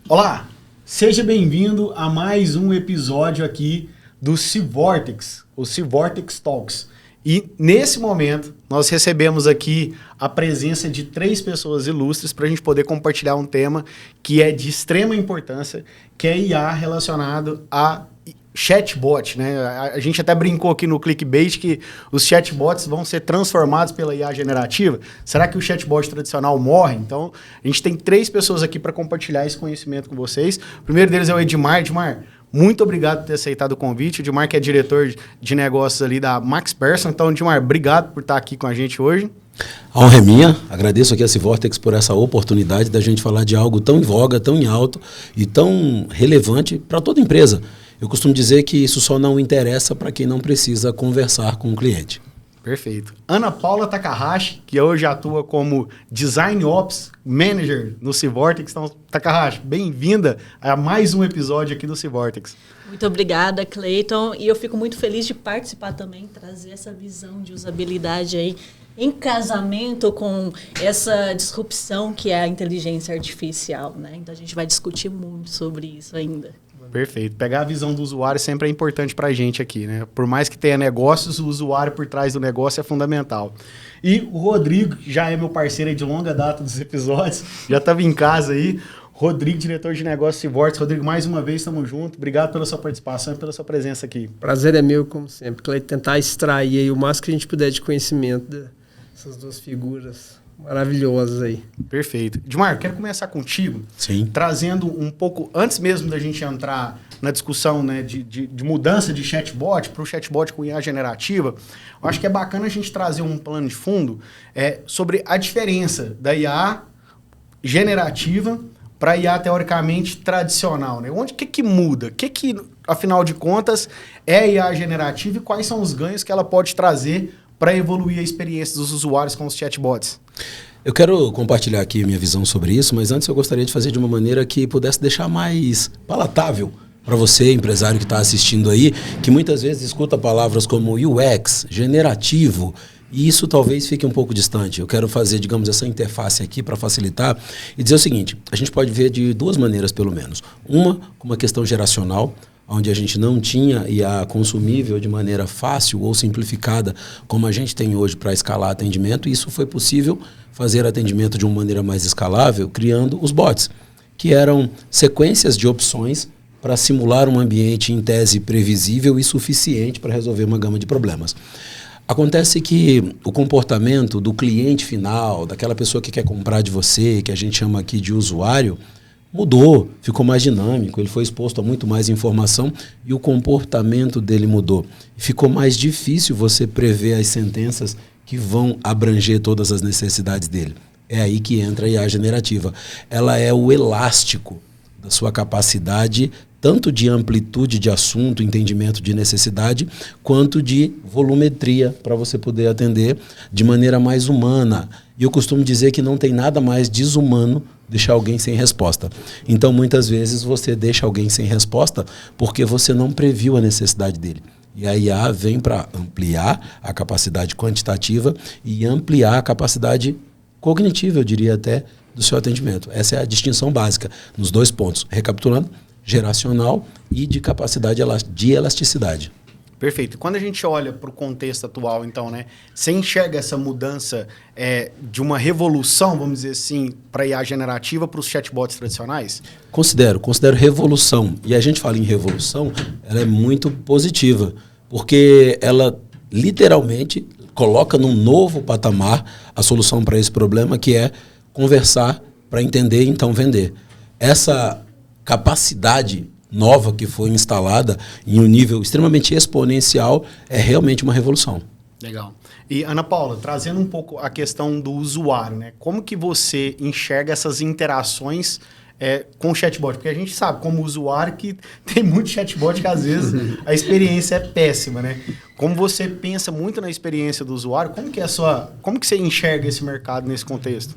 Olá, seja bem-vindo a mais um episódio aqui do Civortex, o Civortex Talks. E nesse momento nós recebemos aqui a presença de 3 pessoas ilustres para a gente poder compartilhar um tema que é de extrema importância, que é IA relacionado a chatbot, né? A gente até brincou aqui no Clickbait que os chatbots vão ser transformados pela IA generativa. Será que o chatbot tradicional morre? Então, a gente tem 3 pessoas aqui para compartilhar esse conhecimento com vocês. O primeiro deles é o Edmar. Edmar, muito obrigado por ter aceitado o convite. O Edmar que é diretor de negócios ali da Max Persson. Então, Edmar, obrigado por estar aqui com a gente hoje. A honra é minha, agradeço aqui a Civortex por essa oportunidade da gente falar de algo tão em voga, tão em alto e tão relevante para toda empresa. Eu costumo dizer que isso só não interessa para quem não precisa conversar com o cliente. Perfeito. Ana Paula Takahashi, que hoje atua como Design Ops Manager no Civortex. Então, Takahashi, bem-vinda a mais um episódio aqui do Civortex. Muito obrigada, Cleiton. E eu fico muito feliz de participar também, trazer essa visão de usabilidade aí em casamento com essa disrupção que é a inteligência artificial, né? Então, a gente vai discutir muito sobre isso ainda. Perfeito. Pegar a visão do usuário sempre é importante para a gente aqui, né? Por mais que tenha negócios, o usuário por trás do negócio é fundamental. E o Rodrigo, que já é meu parceiro aí de longa data dos episódios, já estava em casa aí. Rodrigo, diretor de negócios Civortex. Rodrigo, mais uma vez, estamos juntos. Obrigado pela sua participação e pela sua presença aqui. Prazer é meu, como sempre. Cleiton, tentar extrair aí o máximo que a gente puder de conhecimento dessas 2 figuras maravilhosas aí. Perfeito. Edmar, quero começar contigo. Sim. Trazendo um pouco, antes mesmo da gente entrar na discussão, né, de mudança de chatbot para o chatbot com IA generativa, eu acho que é bacana a gente trazer um plano de fundo sobre a diferença da IA generativa para a IA teoricamente tradicional. Né? O que muda? O que, afinal de contas, é a IA generativa e quais são os ganhos que ela pode trazer para evoluir a experiência dos usuários com os chatbots? Eu quero compartilhar aqui minha visão sobre isso, mas antes eu gostaria de fazer de uma maneira que pudesse deixar mais palatável para você, empresário que está assistindo aí, que muitas vezes escuta palavras como UX, generativo, e isso talvez fique um pouco distante. Eu quero fazer, digamos, essa interface aqui para facilitar e dizer o seguinte: a gente pode ver de 2 maneiras, pelo menos. Uma, com uma questão geracional, onde a gente não tinha IA consumível de maneira fácil ou simplificada, como a gente tem hoje para escalar atendimento, e isso foi possível fazer atendimento de uma maneira mais escalável, criando os bots, que eram sequências de opções para simular um ambiente em tese previsível e suficiente para resolver uma gama de problemas. Acontece que o comportamento do cliente final, daquela pessoa que quer comprar de você, que a gente chama aqui de usuário, mudou, ficou mais dinâmico, ele foi exposto a muito mais informação e o comportamento dele mudou. Ficou mais difícil você prever as sentenças que vão abranger todas as necessidades dele. É aí que entra a IA generativa. Ela é o elástico da sua capacidade tanto de amplitude de assunto, entendimento de necessidade, quanto de volumetria para você poder atender de maneira mais humana. E eu costumo dizer que não tem nada mais desumano deixar alguém sem resposta. Então, muitas vezes, você deixa alguém sem resposta porque você não previu a necessidade dele. E a IA vem para ampliar a capacidade quantitativa e ampliar a capacidade cognitiva, eu diria até, do seu atendimento. Essa é a distinção básica nos 2 pontos. Recapitulando, geracional e de capacidade de elasticidade. Perfeito. Quando a gente olha para o contexto atual, então, né, você enxerga essa mudança de uma revolução, vamos dizer assim, para a IA generativa para os chatbots tradicionais? Considero revolução. E a gente fala em revolução, ela é muito positiva, porque ela literalmente coloca num novo patamar a solução para esse problema, que é conversar para entender e então vender. Essa capacidade nova que foi instalada em um nível extremamente exponencial é realmente uma revolução. Legal. E, Ana Paula, trazendo um pouco a questão do usuário, né? Como que você enxerga essas interações com o chatbot? Porque a gente sabe, como usuário, que tem muito chatbot que às vezes a experiência é péssima, né? Como você pensa muito na experiência do usuário, como que você enxerga esse mercado nesse contexto?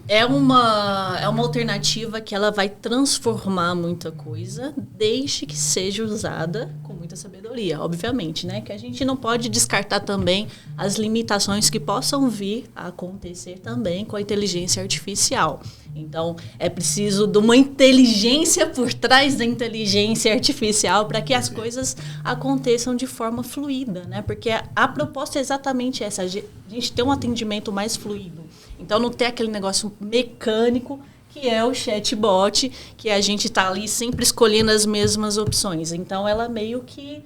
É uma alternativa que ela vai transformar muita coisa, desde que seja usada com muita sabedoria, obviamente, né? Que a gente não pode descartar também as limitações que possam vir a acontecer também com a inteligência artificial. Então, é preciso de uma inteligência por trás da inteligência artificial para que as coisas aconteçam de forma fluida, né? Porque a proposta é exatamente essa, a gente ter um atendimento mais fluido. Então, não ter aquele negócio mecânico que é o chatbot, que a gente está ali sempre escolhendo as mesmas opções. Então, ela meio que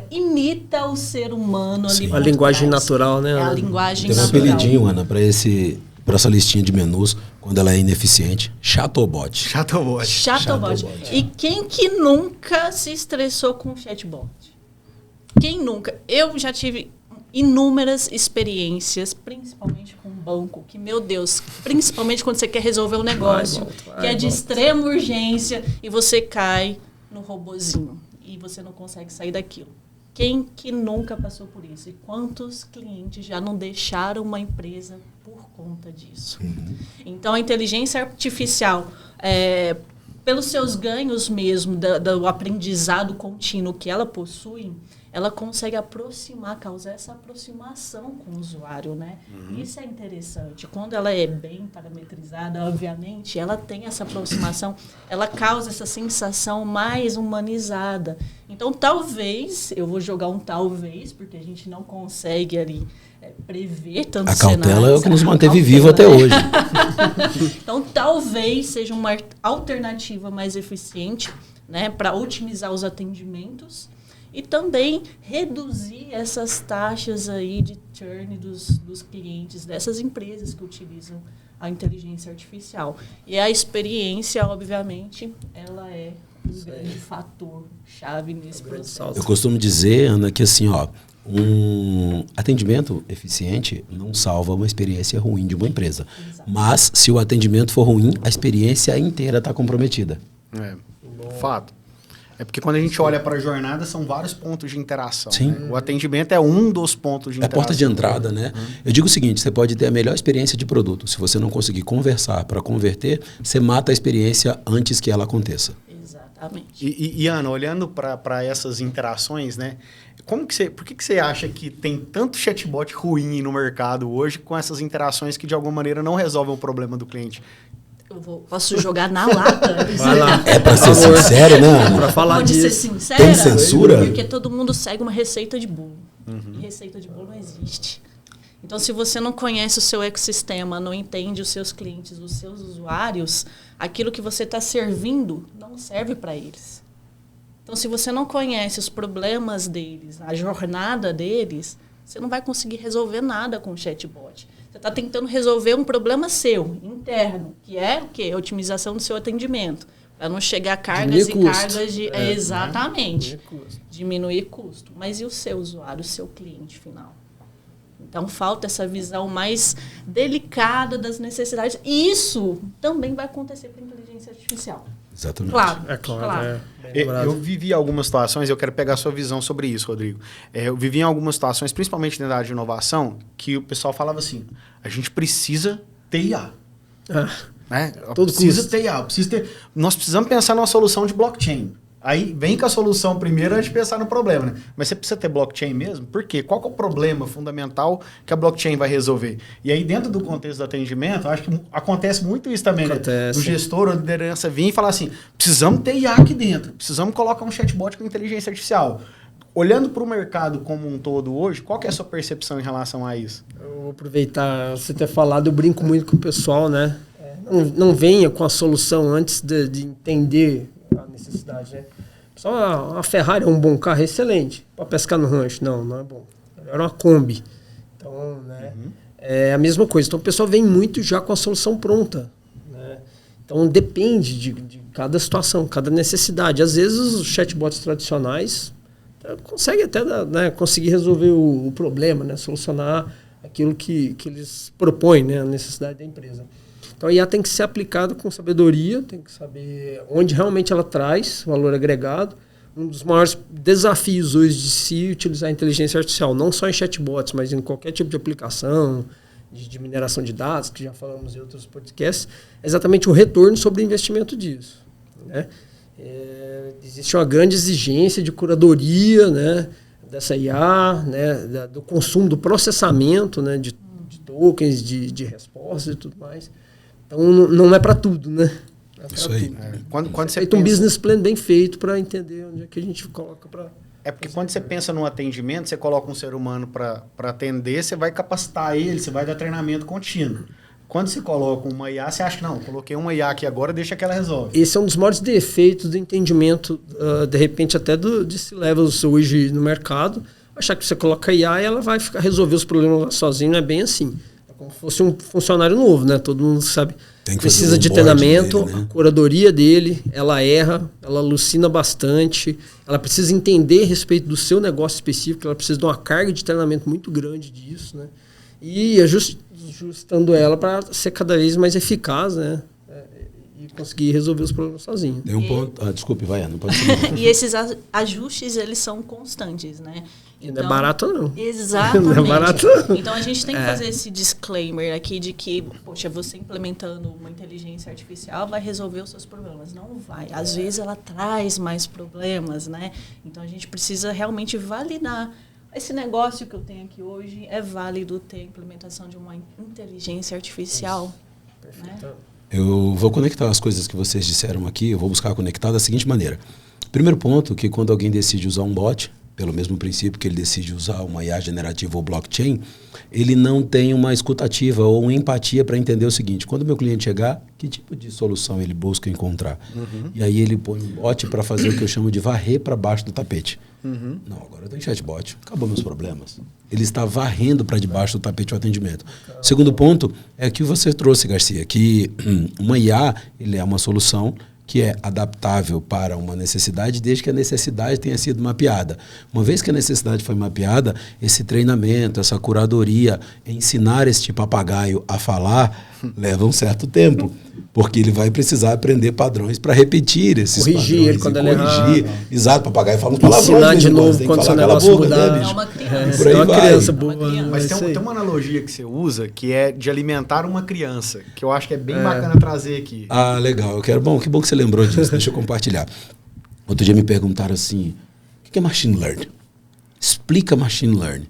imita o ser humano ali. A linguagem natural, né? A linguagem Tem um natural. apelidinho, Ana, para essa listinha de menus, quando ela é ineficiente. Chatobot. Chatbot. E quem que nunca se estressou com o chatbot? Quem nunca? Eu já tive inúmeras experiências, principalmente com banco, que, meu Deus, principalmente quando você quer resolver um negócio, que é de extrema urgência, e você cai no robozinho, e você não consegue sair daquilo. Quem que nunca passou por isso? E quantos clientes já não deixaram uma empresa por conta disso? Então, a inteligência artificial, pelos seus ganhos mesmo, do aprendizado contínuo que ela possui, ela consegue causar essa aproximação com o usuário, né? Isso é interessante. Quando ela é bem parametrizada, obviamente, ela tem essa aproximação, ela causa essa sensação mais humanizada. Então, talvez, eu vou jogar um talvez, porque a gente não consegue ali prever tantos cenários. A cautela é o que nos manteve vivo até hoje. Então, talvez seja uma alternativa mais eficiente, né, para otimizar os atendimentos e também reduzir essas taxas aí de churn dos clientes dessas empresas que utilizam a inteligência artificial. E a experiência, obviamente, ela é um grande fator chave nesse processo. Eu costumo dizer, Ana, que assim, um atendimento eficiente não salva uma experiência ruim de uma empresa. Exato. Mas, se o atendimento for ruim, a experiência inteira está comprometida. Fato. É porque quando a gente olha para a jornada, são vários pontos de interação. Sim. Né? O atendimento é um dos pontos de interação. É a porta de entrada, né? Eu digo o seguinte, você pode ter a melhor experiência de produto. Se você não conseguir conversar para converter, você mata a experiência antes que ela aconteça. Exatamente. E Ana, olhando para essas interações, né? Por que você acha que tem tanto chatbot ruim no mercado hoje com essas interações que de alguma maneira não resolvem o problema do cliente? Posso jogar na lata? Vai lá. É pra ser sincero, né, Ana? Pra falar Pode disso. ser sincera? Tem censura? Porque todo mundo segue uma receita de bolo. E receita de bolo não existe. Então, se você não conhece o seu ecossistema, não entende os seus clientes, os seus usuários, aquilo que você está servindo não serve para eles. Então, se você não conhece os problemas deles, a jornada deles, você não vai conseguir resolver nada com o chatbot. Você está tentando resolver um problema seu, interno, que é o quê? A otimização do seu atendimento. Para não chegar cargas e cargas de... Exatamente. Diminuir custo. Mas e o seu usuário, o seu cliente final? Então, falta essa visão mais delicada das necessidades. E isso também vai acontecer com a inteligência artificial. Exatamente. Claro. Eu vivi algumas situações, eu quero pegar a sua visão sobre isso, Rodrigo. Eu vivi em algumas situações, principalmente na área de inovação, que o pessoal falava assim, a gente precisa ter IA. Né? Nós precisamos pensar numa solução de blockchain. Aí vem com a solução primeiro antes de pensar no problema. Né? Mas você precisa ter blockchain mesmo? Por quê? Qual que é o problema fundamental que a blockchain vai resolver? E aí, dentro do contexto do atendimento, eu acho que acontece muito isso também. Né? Do gestor ou da liderança vir e falar assim, precisamos ter IA aqui dentro, precisamos colocar um chatbot com inteligência artificial. Olhando para o mercado como um todo hoje, qual que é a sua percepção em relação a isso? Eu vou aproveitar você ter falado, eu brinco muito com o pessoal, né? Não venha com a solução antes de entender a necessidade, né? Só uma Ferrari é um bom carro, excelente. Para pescar no rancho, não é bom. Era uma Kombi. Então, né? É a mesma coisa. Então, o pessoal vem muito já com a solução pronta. Né? Então, depende de cada situação, cada necessidade. Às vezes, os chatbots tradicionais conseguem até conseguir resolver o problema, né? Solucionar aquilo que eles propõem, né? A necessidade da empresa. Então, a IA tem que ser aplicada com sabedoria, tem que saber onde realmente ela traz valor agregado. Um dos maiores desafios hoje de se utilizar a inteligência artificial, não só em chatbots, mas em qualquer tipo de aplicação, de mineração de dados, que já falamos em outros podcasts, é exatamente o retorno sobre o investimento disso, né? Existe uma grande exigência de curadoria, né, dessa IA, né, do consumo, do processamento, né, de tokens, de respostas e tudo mais. Então, não é para tudo, né? Isso aí. Quando você feito um business plan bem feito para entender onde é que a gente coloca para... É porque quando você pensa no atendimento, você coloca um ser humano para atender, você vai capacitar ele, você vai dar treinamento contínuo. Quando você coloca uma IA, você acha que não, coloquei uma IA aqui agora, deixa que ela resolve. Esse é um dos maiores defeitos do entendimento, de repente até de C-levels hoje no mercado. Achar que você coloca IA e ela vai resolver os problemas sozinho, não é bem assim. É como se fosse um funcionário novo, né? Todo mundo sabe. Precisa de treinamento, dele, né? A curadoria dele, ela erra, ela alucina bastante, ela precisa entender a respeito do seu negócio específico, ela precisa de uma carga de treinamento muito grande disso, né? E ajustando ela para ser cada vez mais eficaz, né? E conseguir resolver os problemas sozinho. Tem um ponto... desculpe, vai, não pode ser. E esses ajustes, eles são constantes, né? Então, não é barato, não. Exatamente. Não é barato, não. Então, a gente tem que fazer esse disclaimer aqui de que, poxa, você implementando uma inteligência artificial vai resolver os seus problemas. Não vai. Às vezes, ela traz mais problemas, né? Então, a gente precisa realmente validar. Esse negócio que eu tenho aqui hoje é válido ter a implementação de uma inteligência artificial. Perfeito. Né? Eu vou conectar as coisas que vocês disseram aqui, eu vou buscar conectar da seguinte maneira. Primeiro ponto, que quando alguém decide usar um bot, pelo mesmo princípio que ele decide usar uma IA generativa ou blockchain, ele não tem uma escutativa ou uma empatia para entender o seguinte: quando o meu cliente chegar, que tipo de solução ele busca encontrar? E aí ele põe um bot para fazer o que eu chamo de varrer para baixo do tapete. Não, agora eu tenho chatbot, acabou meus problemas. Ele está varrendo para debaixo do tapete o atendimento. Segundo ponto é que você trouxe, Garcia, que uma IA ele é uma solução que é adaptável para uma necessidade, desde que a necessidade tenha sido mapeada. Uma vez que a necessidade foi mapeada, esse treinamento, essa curadoria, ensinar este papagaio a falar, leva um certo tempo, porque ele vai precisar aprender padrões para repetir esses corrigir padrões. Quando ele corrigir. Exato, o papagaio fala um palavrão. Ensinar de novo quando seu negócio mudar. É uma criança. Por aí uma vai. Criança boa. Mas tem uma analogia que você usa, que é de alimentar uma criança, que eu acho que é bem bacana trazer aqui. Ah, legal. Que bom que você lembrou disso. Deixa eu compartilhar. Outro dia me perguntaram assim, o que é machine learning? Explica machine learning.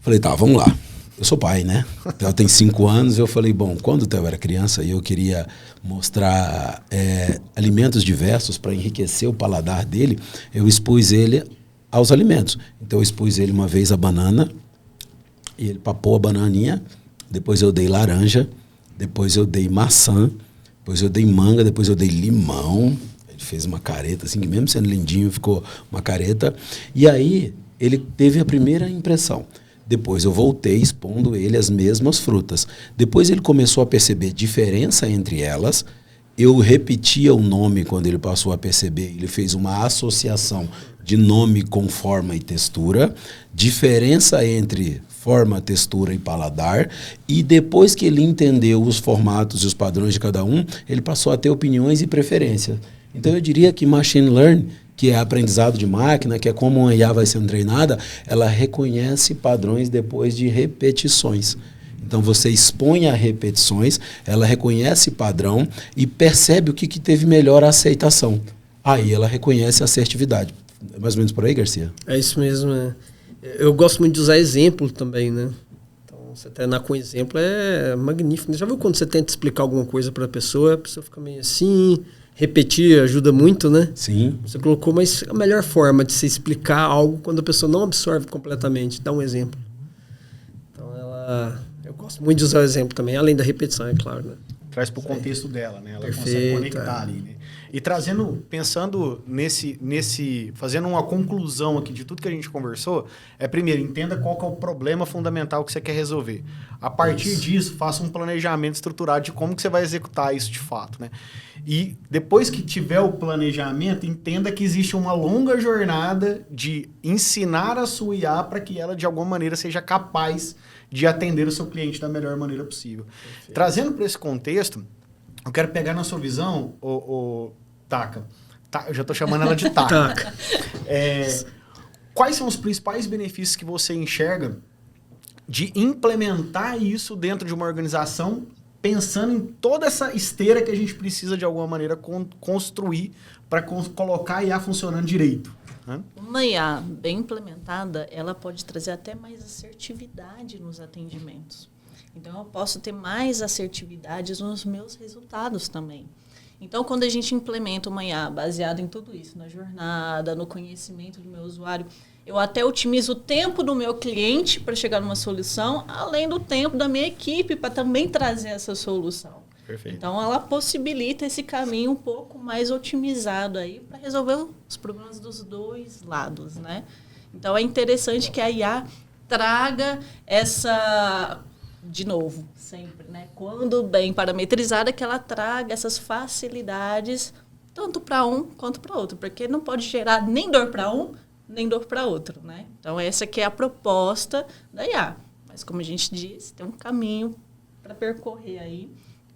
Falei, tá, vamos lá. Eu sou pai, né? Ela tem 5 anos. Eu falei, bom, quando o Theo era criança e eu queria mostrar alimentos diversos para enriquecer o paladar dele, eu expus ele aos alimentos. Então eu expus ele uma vez a banana, e ele papou a bananinha, depois eu dei laranja, depois eu dei maçã, depois eu dei manga, depois eu dei limão. Ele fez uma careta, assim, que mesmo sendo lindinho, ficou uma careta. E aí ele teve a primeira impressão. Depois eu voltei expondo ele as mesmas frutas. Depois ele começou a perceber diferença entre elas. Eu repetia o nome quando ele passou a perceber. Ele fez uma associação de nome com forma e textura. Diferença entre forma, textura e paladar. E depois que ele entendeu os formatos e os padrões de cada um, ele passou a ter opiniões e preferências. Então eu diria que machine learning, que é aprendizado de máquina, que é como uma IA vai sendo treinada, ela reconhece padrões depois de repetições. Então você expõe a repetições, ela reconhece padrão e percebe o que teve melhor aceitação. Aí ela reconhece a assertividade. É mais ou menos por aí, Garcia? É isso mesmo, né? Eu gosto muito de usar exemplo também, né? Então, você treinar com exemplo é magnífico. Já viu quando você tenta explicar alguma coisa para a pessoa fica meio assim... Repetir ajuda muito, né? Sim. Você colocou, mas a melhor forma de se explicar algo quando a pessoa não absorve completamente. Dá um exemplo. Então, eu gosto muito de usar o exemplo também, além da repetição, é claro, né? Traz para o contexto dela, né? Ela Perfeito, consegue conectar ali, né? E pensando fazendo uma conclusão aqui de tudo que a gente conversou, primeiro, entenda qual que é o problema fundamental que você quer resolver. A partir disso, faça um planejamento estruturado de como que você vai executar isso de fato, né? E depois que tiver o planejamento, entenda que existe uma longa jornada de ensinar a sua IA para que ela, de alguma maneira, seja capaz de atender o seu cliente da melhor maneira possível. Perfeito. Trazendo para esse contexto, eu quero pegar na sua visão, Taka. Eu já estou chamando ela de Taka. Quais são os principais benefícios que você enxerga de implementar isso dentro de uma organização, pensando em toda essa esteira que a gente precisa, de alguma maneira, construir para colocar a IA funcionando direito. Né? Uma IA bem implementada, ela pode trazer até mais assertividade nos atendimentos. Então, eu posso ter mais assertividade nos meus resultados também. Então, quando a gente implementa uma IA baseada em tudo isso, na jornada, no conhecimento do meu usuário, eu até otimizo o tempo do meu cliente para chegar numa solução, além do tempo da minha equipe para também trazer essa solução. Perfeito. Então, ela possibilita esse caminho um pouco mais otimizado aí para resolver os problemas dos dois lados, né? Então, é interessante que a IA traga essa... De novo, sempre, né? Quando bem parametrizada, que ela traga essas facilidades tanto para um quanto para outro, porque não pode gerar nem dor para um, nem dor para outro, né? Então, essa que é a proposta da IA. Mas, como a gente disse, tem um caminho para percorrer aí,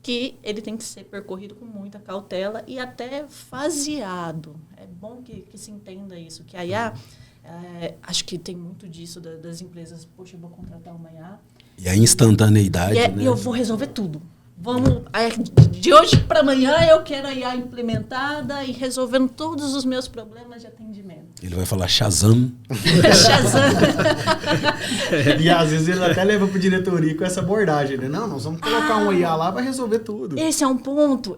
que ele tem que ser percorrido com muita cautela e até faseado. É bom que se entenda isso, que a IA, acho que tem muito disso das empresas, poxa, eu vou contratar uma IA, e a instantaneidade, né? E eu vou resolver tudo. Vamos, de hoje para amanhã eu quero a IA implementada e resolvendo todos os meus problemas de atendimento. Ele vai falar Shazam. Shazam. E às vezes ele até leva para a diretoria com essa abordagem, né? Não, nós vamos colocar um IA lá para resolver tudo. Esse é um ponto,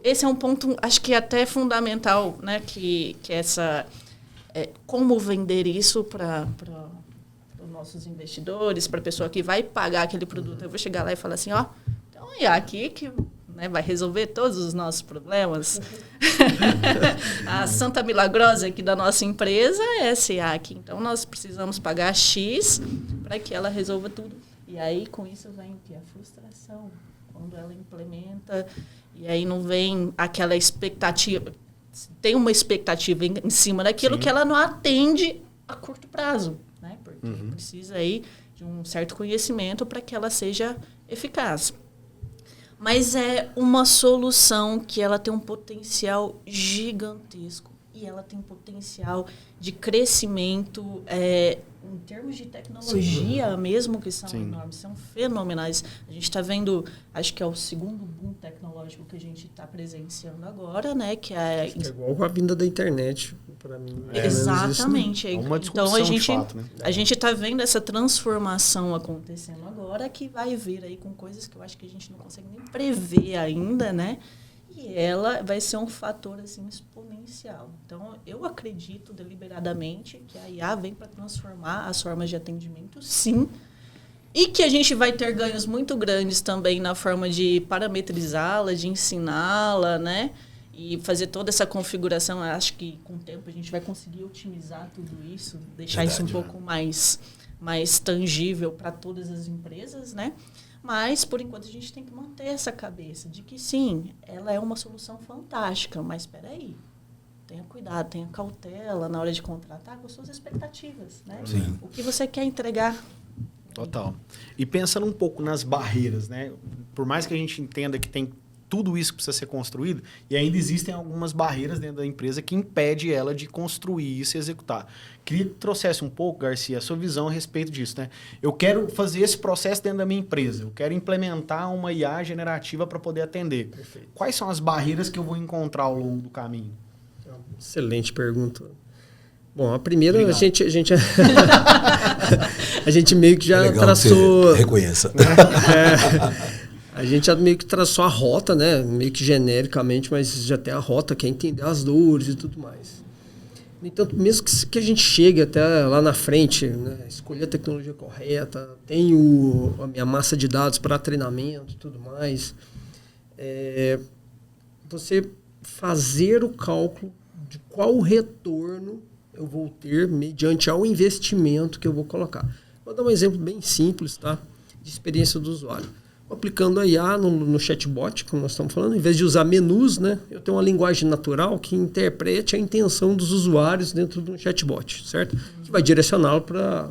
acho que até fundamental, né? Que essa, como vender isso para nossos investidores, para a pessoa que vai pagar aquele produto. Eu vou chegar lá e falar assim, ó, então é aqui que, né, vai resolver todos os nossos problemas. A Santa Milagrosa aqui da nossa empresa é essa IA aqui. Então, nós precisamos pagar X para que ela resolva tudo. E aí, com isso, vem o quê? A frustração. Quando ela implementa, e aí não vem aquela expectativa. Tem uma expectativa em cima daquilo. Sim. Que ela não atende a curto prazo. Né? Porque precisa aí de um certo conhecimento para que ela seja eficaz. Mas é uma solução que ela tem um potencial gigantesco e ela tem potencial de crescimento em termos de tecnologia. Sim. Mesmo, que são enormes, são fenomenais. A gente está vendo, acho que é o segundo boom tecnológico que a gente está presenciando agora, né? Que é igual com a vinda da internet, para mim. Exatamente. É uma discussão então de fato, né? A gente está vendo essa transformação acontecendo agora, que vai vir aí com coisas que eu acho que a gente não consegue nem prever ainda, né? E ela vai ser um fator assim, exponencial. Então, eu acredito deliberadamente que a IA vem para transformar as formas de atendimento, sim. E que a gente vai ter ganhos muito grandes também na forma de parametrizá-la, de ensiná-la, né? E fazer toda essa configuração. Eu acho que com o tempo a gente vai conseguir otimizar tudo isso, deixar isso um pouco mais tangível para todas as empresas, né? Mas, por enquanto, a gente tem que manter essa cabeça de que, sim, ela é uma solução fantástica, mas espera aí, tenha cuidado, tenha cautela na hora de contratar com suas expectativas, né? Sim. O que você quer entregar. Total. E pensando um pouco nas barreiras, né? Por mais que a gente entenda que tem tudo isso que precisa ser construído, e ainda existem algumas barreiras dentro da empresa que impedem ela de construir isso e executar. Queria que trouxesse um pouco, Garcia, a sua visão a respeito disso, né? Eu quero fazer esse processo dentro da minha empresa, eu quero implementar uma IA generativa para poder atender. Perfeito. Quais são as barreiras que eu vou encontrar ao longo do caminho? Excelente pergunta. Bom, a primeira, a gente a gente meio que já traçou... Reconheça. A gente já meio que traçou a rota, né? Meio que genericamente, mas já tem a rota, que é entender as dores e tudo mais. No entanto, mesmo que a gente chegue até lá na frente, né? Escolher a tecnologia correta, tem a minha massa de dados para treinamento e tudo mais, você fazer o cálculo de qual retorno eu vou ter mediante ao investimento que eu vou colocar. Vou dar um exemplo bem simples, tá? De experiência do usuário. Aplicando a IA no chatbot, como nós estamos falando, em vez de usar menus, né, eu tenho uma linguagem natural que interprete a intenção dos usuários dentro de um chatbot, certo? Que vai direcioná-lo para,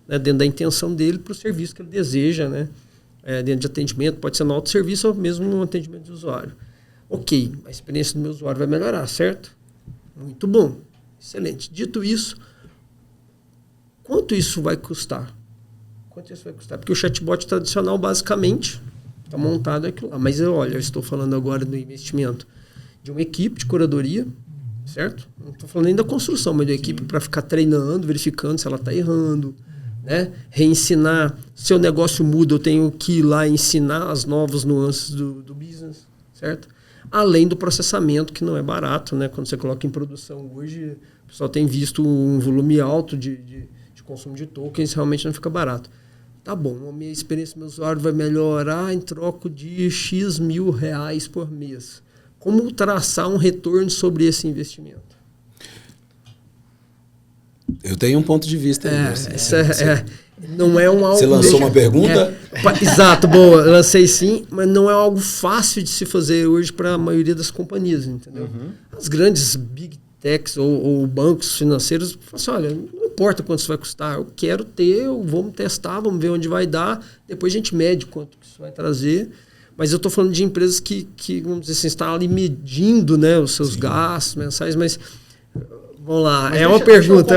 né, dentro da intenção dele, para o serviço que ele deseja, né, dentro de atendimento, pode ser no autosserviço ou mesmo no atendimento do usuário. Ok, a experiência do meu usuário vai melhorar, certo? Muito bom, excelente. Dito isso, quanto isso vai custar? quanto isso vai custar? Porque o chatbot tradicional, basicamente, está montado aquilo lá. Mas eu estou falando agora do investimento de uma equipe de curadoria, certo? Não estou falando nem da construção, mas de uma equipe para ficar treinando, verificando se ela está errando, né? Reensinar. Se o negócio muda, eu tenho que ir lá ensinar as novas nuances do business, certo? Além do processamento, que não é barato, né? Quando você coloca em produção hoje, o pessoal tem visto um volume alto de consumo de tokens, realmente não fica barato. Tá bom, a minha experiência do meu usuário vai melhorar em troca de X mil reais por mês. Como traçar um retorno sobre esse investimento? Eu tenho um ponto de vista aí. Não é um algo... Você lançou uma pergunta? Exato, boa. Lancei sim, mas não é algo fácil de se fazer hoje para a maioria das companhias, entendeu? As grandes big techs ou bancos financeiros falam assim, olha, não importa quanto isso vai custar, eu quero ter, vamos testar, vamos ver onde vai dar, depois a gente mede quanto isso vai trazer. Mas eu estou falando de empresas que, vamos dizer assim, estão ali medindo, né, os seus gastos mensais, mas vamos lá, mas uma pergunta.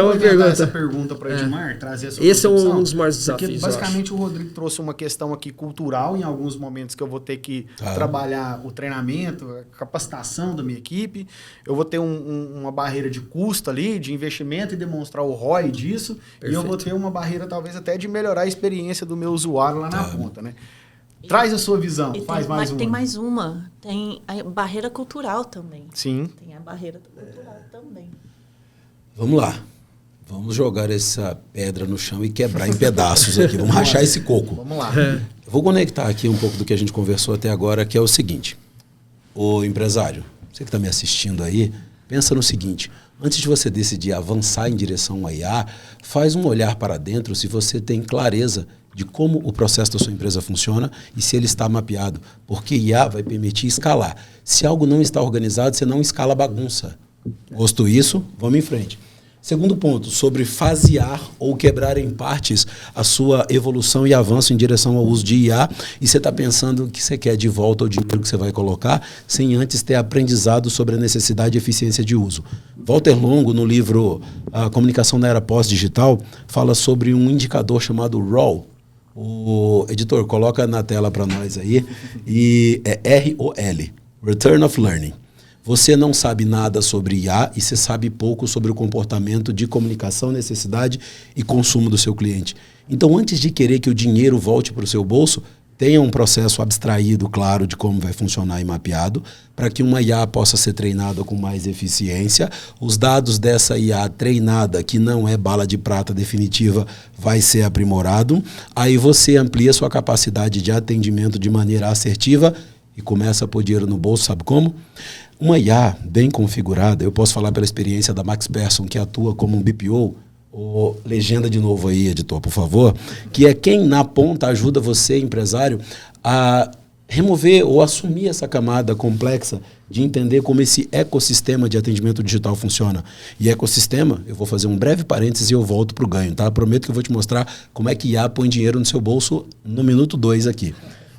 Essa pergunta para Edmar, trazer essa Esse é um dos maiores desafios. Porque basicamente o Rodrigo trouxe uma questão aqui cultural em alguns momentos que eu vou ter que trabalhar o treinamento, a capacitação da minha equipe, eu vou ter uma barreira de custo ali, de investimento e demonstrar o ROI disso, Perfeito. E eu vou ter uma barreira talvez até de melhorar a experiência do meu usuário lá na ponta, né? Traz a sua visão, faz mais uma. Tem mais uma. Tem a barreira cultural também. Sim. Tem a barreira cultural também. Vamos lá. Vamos jogar essa pedra no chão e quebrar em pedaços aqui. Vamos rachar esse coco. Vamos lá. Eu vou conectar aqui um pouco do que a gente conversou até agora, que é o seguinte. Ô empresário, você que está me assistindo aí, pensa no seguinte. Antes de você decidir avançar em direção à IA, faz um olhar para dentro se você tem clareza de como o processo da sua empresa funciona e se ele está mapeado. Porque IA vai permitir escalar. Se algo não está organizado, você não escala a bagunça. Posto isso, vamos em frente. Segundo ponto, sobre fasear ou quebrar em partes a sua evolução e avanço em direção ao uso de IA, e você está pensando que você quer de volta o dinheiro que você vai colocar, sem antes ter aprendizado sobre a necessidade e eficiência de uso. Walter Longo, no livro A Comunicação na Era Pós-Digital, fala sobre um indicador chamado ROL. O editor, coloca na tela para nós aí, e é ROL, Return of Learning. Você não sabe nada sobre IA e você sabe pouco sobre o comportamento de comunicação, necessidade e consumo do seu cliente. Então, antes de querer que o dinheiro volte para o seu bolso, tenha um processo abstraído, claro, de como vai funcionar e mapeado, para que uma IA possa ser treinada com mais eficiência. Os dados dessa IA treinada, que não é bala de prata definitiva, vai ser aprimorado. Aí você amplia sua capacidade de atendimento de maneira assertiva e começa a pôr dinheiro no bolso, sabe como? Uma IA bem configurada, eu posso falar pela experiência da Max Persson, que atua como um BPO, ou legenda de novo aí, editor, por favor, que é quem na ponta ajuda você, empresário, a remover ou assumir essa camada complexa de entender como esse ecossistema de atendimento digital funciona. E ecossistema, eu vou fazer um breve parênteses e eu volto para o ganho, tá? Prometo que eu vou te mostrar como é que IA põe dinheiro no seu bolso no minuto 2 aqui.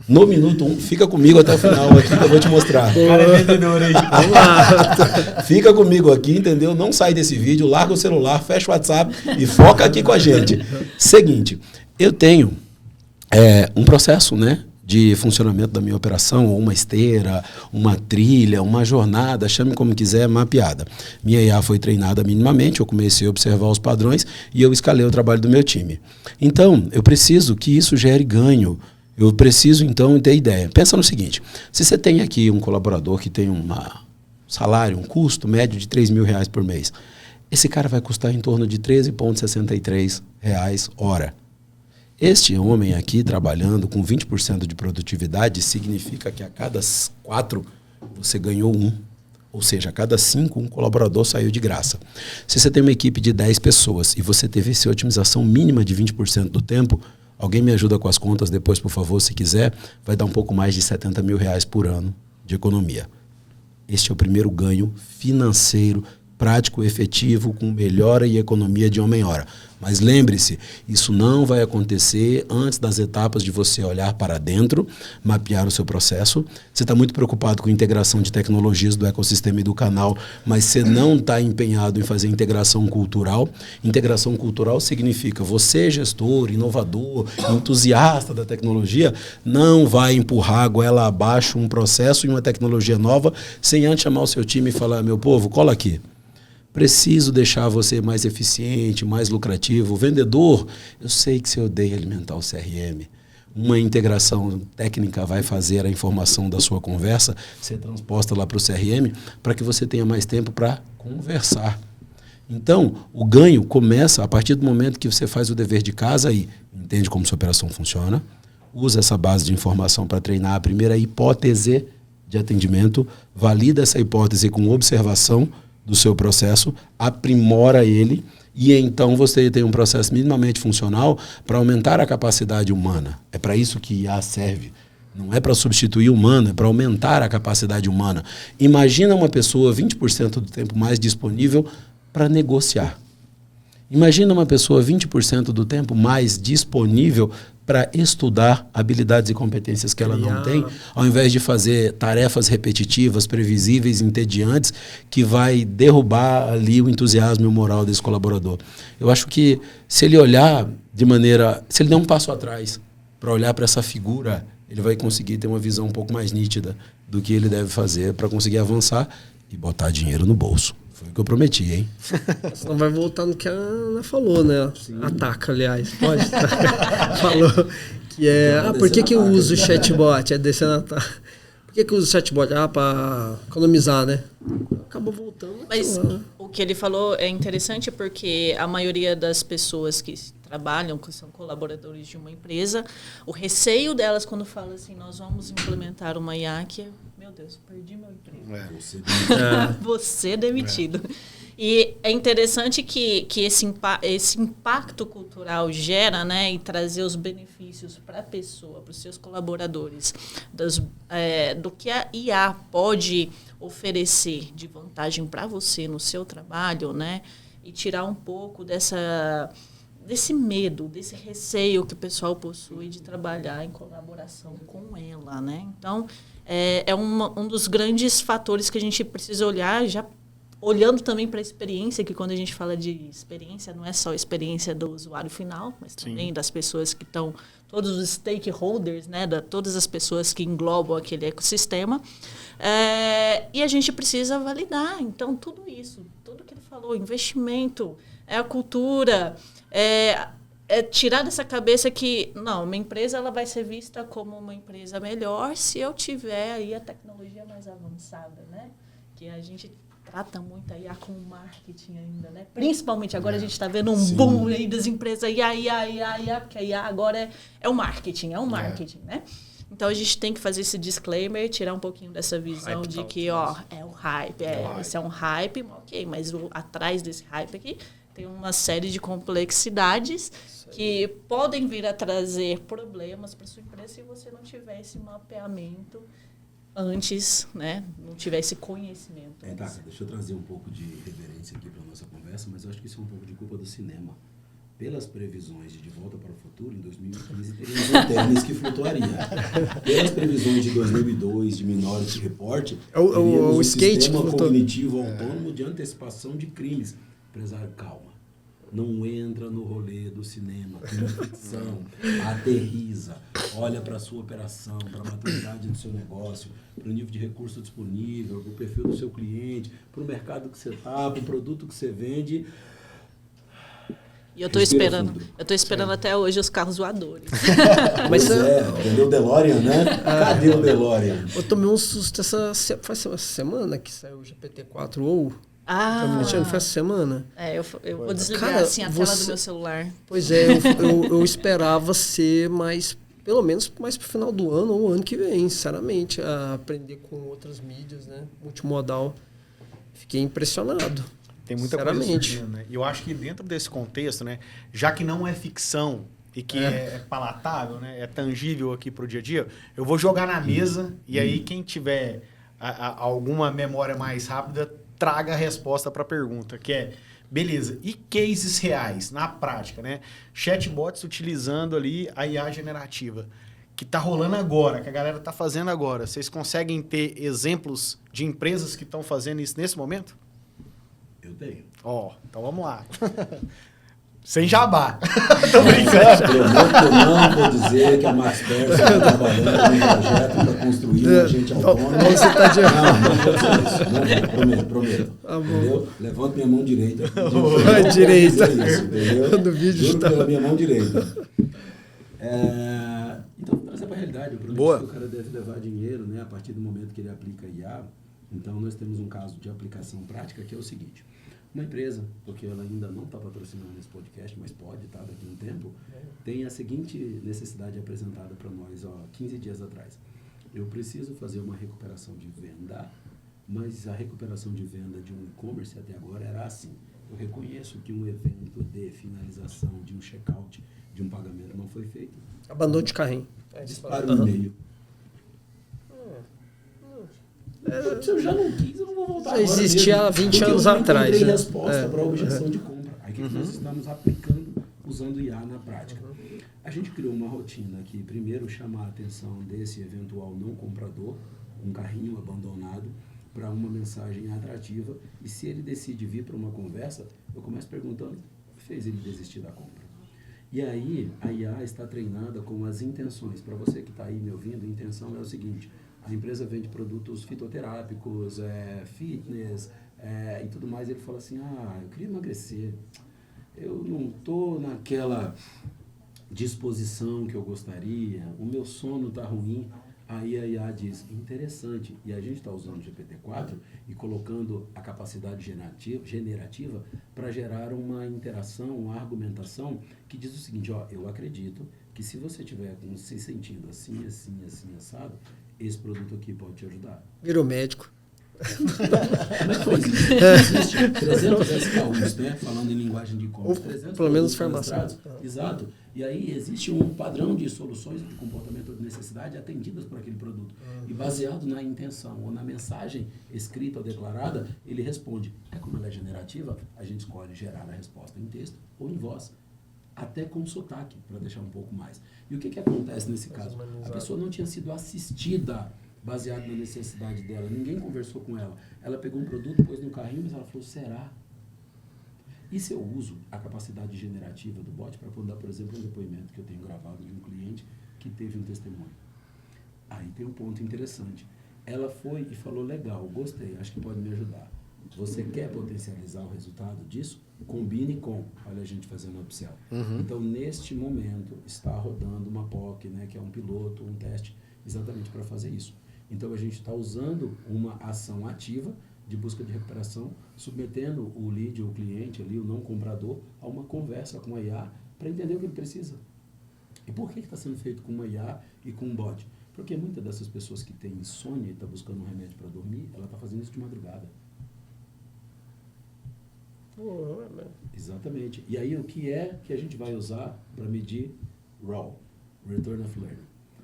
No minuto 1, fica comigo até o final aqui que eu vou te mostrar. O cara é vendedor aí. Vamos lá. Fica comigo aqui, entendeu? Não sai desse vídeo, larga o celular, fecha o WhatsApp e foca aqui com a gente. Seguinte, eu tenho um processo, né, de funcionamento da minha operação, ou uma esteira, uma trilha, uma jornada, chame como quiser, mapeada. Minha IA foi treinada minimamente, eu comecei a observar os padrões e eu escalei o trabalho do meu time. Então, eu preciso que isso gere ganho. Eu preciso, então, ter ideia. Pensa no seguinte, se você tem aqui um colaborador que tem um salário, um custo médio de R$3.000 por mês, esse cara vai custar em torno de R$13,63 hora. Este homem aqui, trabalhando com 20% de produtividade, significa que a cada 4 você ganhou 1. Ou seja, a cada 5, um colaborador saiu de graça. Se você tem uma equipe de 10 pessoas e você teve essa otimização mínima de 20% do tempo, alguém me ajuda com as contas depois, por favor, se quiser, vai dar um pouco mais de R$70.000 por ano de economia. Este é o primeiro ganho financeiro, prático, efetivo, com melhora e economia de homem-hora. Mas lembre-se, isso não vai acontecer antes das etapas de você olhar para dentro, mapear o seu processo. Você está muito preocupado com a integração de tecnologias do ecossistema e do canal, mas você não está empenhado em fazer integração cultural. Integração cultural significa você, gestor, inovador, entusiasta da tecnologia, não vai empurrar a goela abaixo um processo e uma tecnologia nova sem antes chamar o seu time e falar, meu povo, cola aqui. Preciso deixar você mais eficiente, mais lucrativo. O vendedor, eu sei que você odeia alimentar o CRM. Uma integração técnica vai fazer a informação da sua conversa ser transposta lá para o CRM para que você tenha mais tempo para conversar. Então, o ganho começa a partir do momento que você faz o dever de casa e entende como sua operação funciona, usa essa base de informação para treinar a primeira hipótese de atendimento, valida essa hipótese com observação do seu processo, aprimora ele e então você tem um processo minimamente funcional para aumentar a capacidade humana. É para isso que IA serve. Não é para substituir o humano, é para aumentar a capacidade humana. Imagina uma pessoa 20% do tempo mais disponível para negociar. Imagina uma pessoa 20% do tempo mais disponível para estudar habilidades e competências que ela não tem, ao invés de fazer tarefas repetitivas, previsíveis, entediantes, que vai derrubar ali o entusiasmo e o moral desse colaborador. Eu acho que se ele olhar de maneira... Se ele der um passo atrás para olhar para essa figura, ele vai conseguir ter uma visão um pouco mais nítida do que ele deve fazer para conseguir avançar e botar dinheiro no bolso. Foi o que eu prometi, hein? Senão vai voltar no que a Ana falou, né? Sim. Ataca, aliás. Pode. Falou que é... por que eu uso o chatbot? É descendo a ataque. Por que eu uso o chatbot? Para economizar, né? Acaba voltando. Mas o que ele falou é interessante porque a maioria das pessoas que trabalham, que são colaboradores de uma empresa, o receio delas quando fala assim, nós vamos implementar uma IA que é, meu Deus, perdi meu emprego. Você demitido. E é interessante que esse impacto cultural gera, né, e trazer os benefícios para a pessoa, para os seus colaboradores, do que a IA pode oferecer de vantagem para você no seu trabalho, né, e tirar um pouco desse medo, desse receio que o pessoal possui de trabalhar em colaboração com ela, né? Então, é um dos grandes fatores que a gente precisa olhar, já olhando também para a experiência, que quando a gente fala de experiência, não é só a experiência do usuário final, mas também das pessoas que estão, todos os stakeholders, né? Todas as pessoas que englobam aquele ecossistema. E a gente precisa validar. Então, tudo isso, tudo que ele falou, investimento, a cultura... tirar dessa cabeça que, não, uma empresa ela vai ser vista como uma empresa melhor se eu tiver aí a tecnologia mais avançada, né? Que a gente trata muito a IA como marketing ainda, né? Principalmente agora a gente está vendo um boom aí das empresas, IA, porque a IA agora é o marketing, né? Então a gente tem que fazer esse disclaimer, tirar um pouquinho dessa visão de que, é o hype, esse é um hype, ok, mas atrás desse hype aqui tem uma série de complexidades que podem vir a trazer problemas para sua empresa se você não tiver esse mapeamento antes, né? Não tiver esse conhecimento. Deixa eu trazer um pouco de reverência aqui para a nossa conversa, mas eu acho que isso é um pouco de culpa do cinema. Pelas previsões de Volta para o Futuro, em 2015 teríamos lanternas que flutuaria. Pelas previsões de 2002, de Minority Report, teríamos um sistema cognitivo autônomo de antecipação de crimes. Empresário, calma. Não entra no rolê do cinema, tem ficção, aterriza, olha para a sua operação, para a maturidade do seu negócio, para o nível de recurso disponível, para o perfil do seu cliente, para o mercado que você está, para o produto que você vende. E eu estou esperando até hoje os carros voadores. Mas entendeu o DeLorean, né? Cadê o DeLorean? Eu tomei um susto faz uma semana que saiu o GPT-4 ou... Foi essa semana? Eu vou desligar assim a tela do meu celular. Pois é, eu esperava ser pelo menos mais pro final do ano ou ano que vem, sinceramente, a aprender com outras mídias, né? Multimodal. Fiquei impressionado. Tem muita coisa surgindo, né? E eu acho que dentro desse contexto, né, já que não é ficção e que é palatável, né, é tangível aqui pro dia a dia, eu vou jogar na mesa e aí quem tiver alguma memória mais rápida traga a resposta para a pergunta, que é, Beleza. E cases reais, na prática, né? Chatbots utilizando ali a IA generativa, que tá rolando agora, que a galera tá fazendo agora. Vocês conseguem ter exemplos de empresas que estão fazendo isso nesse momento? Eu tenho. Ó, então vamos lá. Sem jabá. Tô brincando. Eu não vou dizer que a Max Persson está trabalhando num projeto para construir um agente autônomo. Você tá de... Não vou dizer isso. Prometo. Entendeu? Levanto minha mão direita. Direita. Entendeu? No vídeo Juro está... pela minha mão direita. Então, trazer para a realidade. O problema é que o cara deve levar dinheiro, né, a partir do momento que ele aplica IA. Então, nós temos um caso de aplicação prática que é o seguinte. Uma empresa, porque ela ainda não está patrocinando esse podcast, mas pode estar daqui a um tempo, tem a seguinte necessidade apresentada para nós 15 dias atrás. Eu preciso fazer uma recuperação de venda, mas a recuperação de venda de um e-commerce até agora era assim. Eu reconheço que um evento de finalização de um checkout, de um pagamento não foi feito. Abandono de carrinho. Disparo no e-mail. Se eu já não quis, eu não vou voltar. Já existia há 20 anos atrás. Eu não resposta para a objeção de compra. Aí que nós estamos aplicando, usando IA na prática. A gente criou uma rotina que, primeiro, chama a atenção desse eventual não comprador, um carrinho abandonado, para uma mensagem atrativa. E se ele decide vir para uma conversa, eu começo perguntando o que fez ele desistir da compra. E aí, a IA está treinada com as intenções. Para você que está aí me ouvindo, a intenção é o seguinte: a empresa vende produtos fitoterápicos, fitness e tudo mais. Ele fala assim, eu queria emagrecer, eu não estou naquela disposição que eu gostaria, o meu sono está ruim. Aí a IA diz, interessante, e a gente está usando o GPT-4 e colocando a capacidade generativa para gerar uma interação, uma argumentação que diz o seguinte, eu acredito que se você estiver se sentindo assim, assim, assim, assado, esse produto aqui pode te ajudar. Virou médico. Como é que foi isso? Existe 300 SKUs, né? Falando em linguagem de e-commerce. 300 pelo menos farmacêutico. Exato. E aí existe um padrão de soluções de comportamento de necessidade atendidas por aquele produto. E baseado na intenção ou na mensagem escrita ou declarada, ele responde. Como ela é generativa, a gente escolhe gerar a resposta em texto ou em voz. Até com sotaque, para deixar um pouco mais. E o que acontece nesse caso? A pessoa não tinha sido assistida baseado na necessidade dela. Ninguém conversou com ela. Ela pegou um produto, pôs no carrinho, mas ela falou, será? E se eu uso a capacidade generativa do bot para dar, por exemplo, um depoimento que eu tenho gravado de um cliente que teve um testemunho? Aí tem um ponto interessante. Ela foi e falou, legal, gostei, acho que pode me ajudar. Você quer potencializar o resultado disso? Combine com, olha a gente fazendo upsell. Então, neste momento, está rodando uma POC, né, que é um piloto, um teste, exatamente para fazer isso. Então, a gente está usando uma ação ativa de busca de recuperação, submetendo o lead, o cliente ali, o não comprador, a uma conversa com a IA para entender o que ele precisa. E por que está sendo feito com uma IA e com um bot? Porque muitas dessas pessoas que têm insônia e estão buscando um remédio para dormir, ela está fazendo isso de madrugada. Exatamente. E aí, o que é que a gente vai usar para medir ROI, Return of Learning?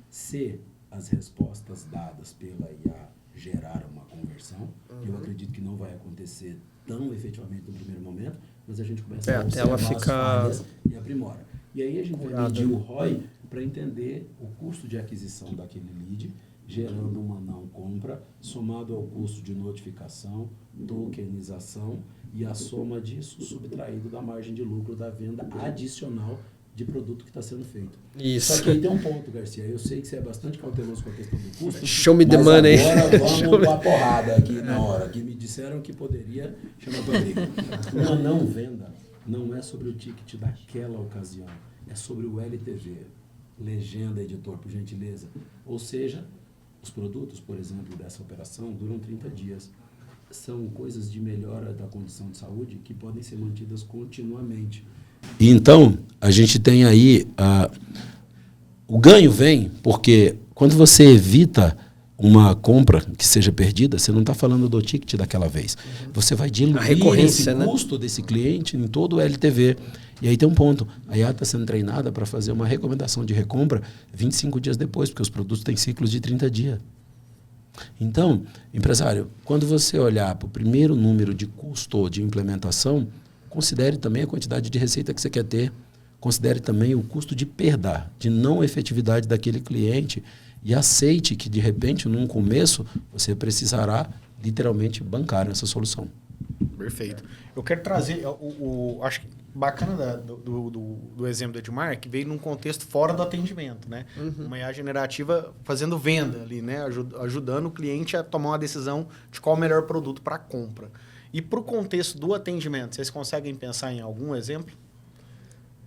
Se as respostas dadas pela IA geraram uma conversão, eu acredito que não vai acontecer tão efetivamente no primeiro momento, mas a gente começa a observar as falhas e aprimora. E aí a gente vai medir o ROI para entender o custo de aquisição daquele lead, gerando uma não compra, somado ao custo de notificação, tokenização e a soma disso subtraído da margem de lucro da venda adicional de produto que está sendo feito. Isso. Só que aí tem um ponto, Garcia. Eu sei que você é bastante cauteloso com a questão do custo. Show me the money. Agora vamos pra porrada aqui na hora, que me disseram que poderia chamar para briga. Uma não venda não é sobre o ticket daquela ocasião, é sobre o LTV. Legenda, editor, por gentileza. Ou seja, os produtos, por exemplo, dessa operação duram 30 dias. São coisas de melhora da condição de saúde que podem ser mantidas continuamente. Então, a gente tem aí... o ganho vem porque quando você evita uma compra que seja perdida, você não está falando do ticket daquela vez. Você vai diluir esse custo desse cliente em todo o LTV. E aí tem um ponto. A IA está sendo treinada para fazer uma recomendação de recompra 25 dias depois, porque os produtos têm ciclos de 30 dias. Então, empresário, quando você olhar para o primeiro número de custo de implementação, considere também a quantidade de receita que você quer ter, considere também o custo de perda, de não efetividade daquele cliente e aceite que, de repente, num começo, você precisará literalmente bancar essa solução. Perfeito. Eu quero trazer, acho que bacana do exemplo do Edmar, que veio num contexto fora do atendimento, né? Uma IA generativa fazendo venda ali, né? Ajudando o cliente a tomar uma decisão de qual o melhor produto para compra. E para o contexto do atendimento, vocês conseguem pensar em algum exemplo?